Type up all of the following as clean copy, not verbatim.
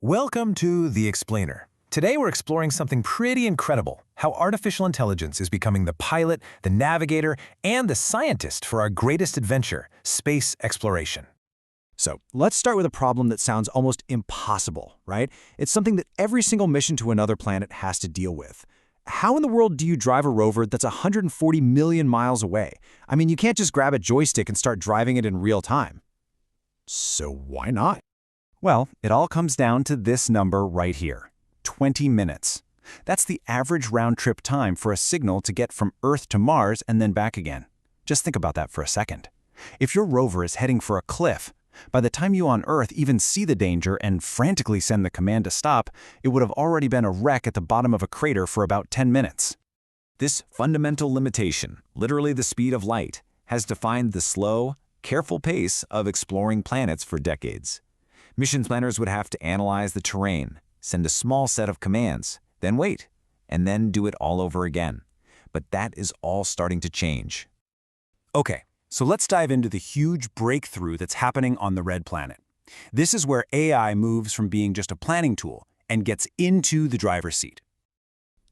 Welcome to The Explainer. Today we're exploring something pretty incredible, how artificial intelligence is becoming the pilot, the navigator, and the scientist for our greatest adventure, space exploration. So let's start with a problem that sounds almost impossible, right? It's something that every single mission to another planet has to deal with. How in the world do you drive a rover that's 140 million miles away? I mean, you can't just grab a joystick and start driving it in real time. So why not? Well, it all comes down to this number right here, 20 minutes. That's the average round-trip time for a signal to get from Earth to Mars and then back again. Just think about that for a second. If your rover is heading for a cliff, by the time you on Earth even see the danger and frantically send the command to stop, it would have already been a wreck at the bottom of a crater for about 10 minutes. This fundamental limitation, literally the speed of light, has defined the slow, careful pace of exploring planets for decades. Mission planners would have to analyze the terrain, send a small set of commands, then wait, and then do it all over again. But that is all starting to change. Okay, so let's dive into the huge breakthrough that's happening on the Red Planet. This is where AI moves from being just a planning tool and gets into the driver's seat.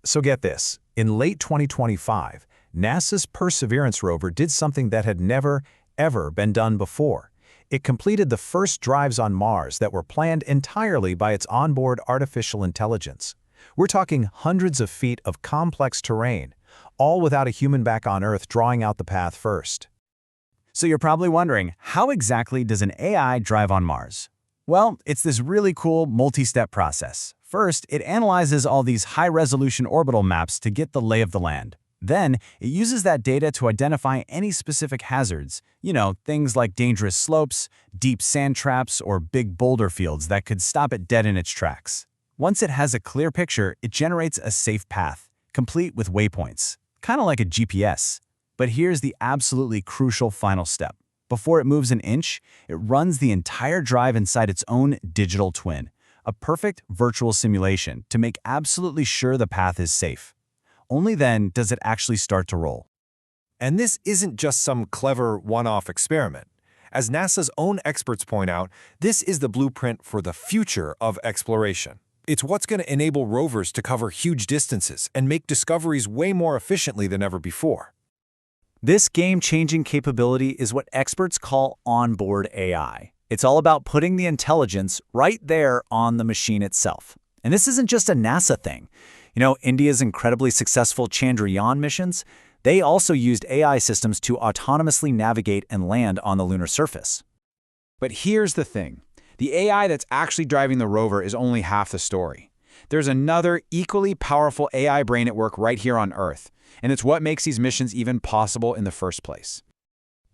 So get this, in late 2025, NASA's Perseverance rover did something that had never, ever been done before. It completed the first drives on Mars that were planned entirely by its onboard artificial intelligence. We're talking hundreds of feet of complex terrain, all without a human back on Earth drawing out the path first. So you're probably wondering, how exactly does an AI drive on Mars? Well, it's this really cool multi-step process. First, it analyzes all these high-resolution orbital maps to get the lay of the land. Then, it uses that data to identify any specific hazards, things like dangerous slopes, deep sand traps, or big boulder fields that could stop it dead in its tracks. Once it has a clear picture, it generates a safe path, complete with waypoints, kind of like a GPS. But here's the absolutely crucial final step. Before it moves an inch, it runs the entire drive inside its own digital twin, a perfect virtual simulation to make absolutely sure the path is safe. Only then does it actually start to roll. And this isn't just some clever one-off experiment. As NASA's own experts point out, this is the blueprint for the future of exploration. It's what's going to enable rovers to cover huge distances and make discoveries way more efficiently than ever before. This game-changing capability is what experts call onboard AI. It's all about putting the intelligence right there on the machine itself. And this isn't just a NASA thing. India's incredibly successful Chandrayaan missions, they also used AI systems to autonomously navigate and land on the lunar surface. But here's the thing. The AI that's actually driving the rover is only half the story. There's another equally powerful AI brain at work right here on Earth, and it's what makes these missions even possible in the first place.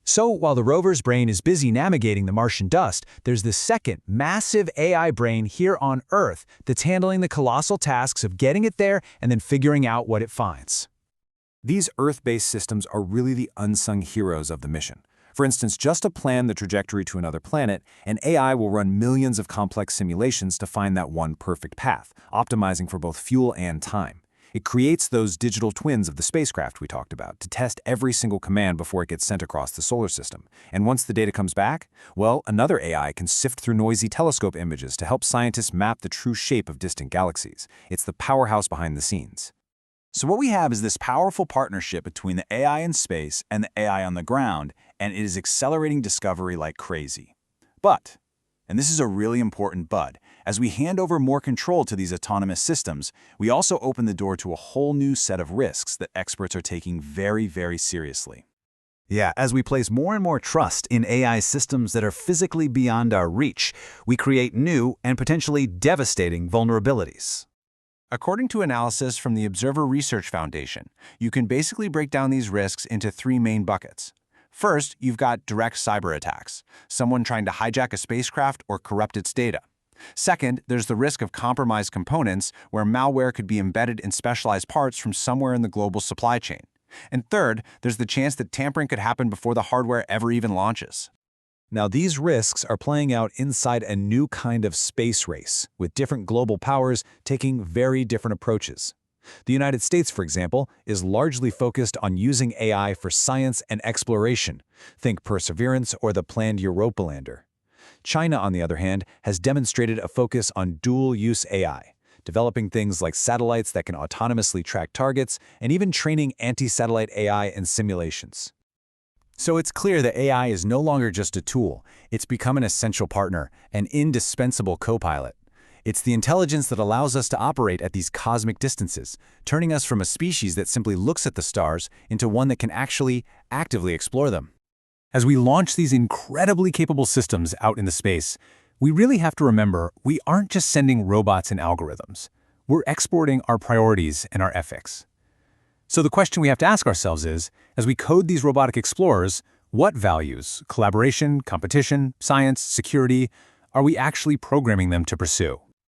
So while the rover's brain is busy navigating the Martian dust, there's this second massive AI brain here on Earth that's handling the colossal tasks of getting it there and then figuring out what it finds. These Earth-based systems are really the unsung heroes of the mission. For instance, just to plan the trajectory to another planet, an AI will run millions of complex simulations to find that one perfect path, optimizing for both fuel and time. It creates those digital twins of the spacecraft we talked about to test every single command before it gets sent across the solar system. And once the data comes back, well, another AI can sift through noisy telescope images to help scientists map the true shape of distant galaxies. It's the powerhouse behind the scenes. So what we have is this powerful partnership between the AI in space and the AI on the ground, and it is accelerating discovery like crazy. But, and this is a really important but, as we hand over more control to these autonomous systems, we also open the door to a whole new set of risks that experts are taking very, very seriously. Yeah, as we place more and more trust in AI systems that are physically beyond our reach, we create new and potentially devastating vulnerabilities. According to analysis from the Observer Research Foundation, you can basically break down these risks into three main buckets. First, you've got direct cyber attacks, someone trying to hijack a spacecraft or corrupt its data. Second, there's the risk of compromised components, where malware could be embedded in specialized parts from somewhere in the global supply chain. And third, there's the chance that tampering could happen before the hardware ever even launches. Now, these risks are playing out inside a new kind of space race, with different global powers taking very different approaches. The United States, for example, is largely focused on using AI for science and exploration. Think Perseverance or the planned Europa lander. China, on the other hand, has demonstrated a focus on dual-use AI, developing things like satellites that can autonomously track targets and even training anti-satellite AI in simulations. So it's clear that AI is no longer just a tool. It's become an essential partner, an indispensable co-pilot. It's the intelligence that allows us to operate at these cosmic distances, turning us from a species that simply looks at the stars into one that can actually actively explore them. As we launch these incredibly capable systems out into space, we really have to remember we aren't just sending robots and algorithms. We're exporting our priorities and our ethics. So the question we have to ask ourselves is, as we code these robotic explorers, what values, collaboration, competition, science, security, are we actually programming them to pursue?